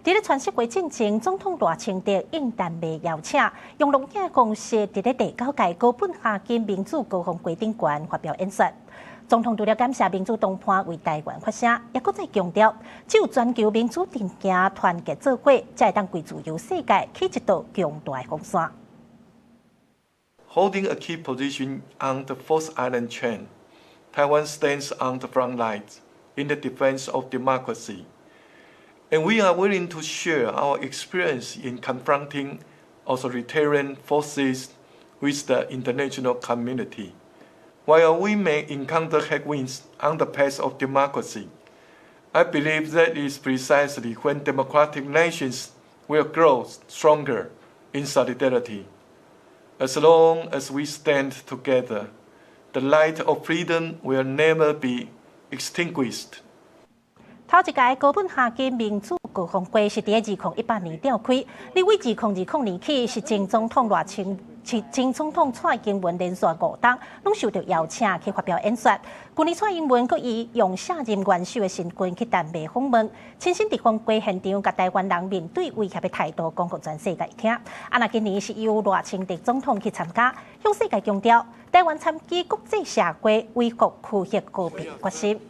在咧傳釋會進前，總統賴清德應但未邀請，用錄影方式在咧第9屆高本夏金民主高峰會頂懸發表演說。總統除了感謝民主黨派為台灣發聲，也擱再強調，只有全球民主陣營團結做伙，才會當為自由世界起一道強大風扇。Holding a key position on the fourth island chain, Taiwan stands on the front lines in the defense of democracy. And we are willing to share our experience in confronting authoritarian forces with the international community. While we may encounter headwinds on the path of democracy, I believe that is precisely when democratic nations will grow stronger in solidarity. As long as we stand together, the light of freedom will never be extinguished. 頭一屆高本夏金民主高峰會是在2018年召開，立委2020年起是前總統賴清前總統蔡英文連續5檔攏受到邀請去發表演說。去年蔡英文閣以用卸任元首的身份去台北訪問，親身佇峰會現場，甲台灣人面對威脅的態度講給全世界聽。那今年是由賴清德總統去參加，向世界強調台灣參與國際社會為國區域和平決心。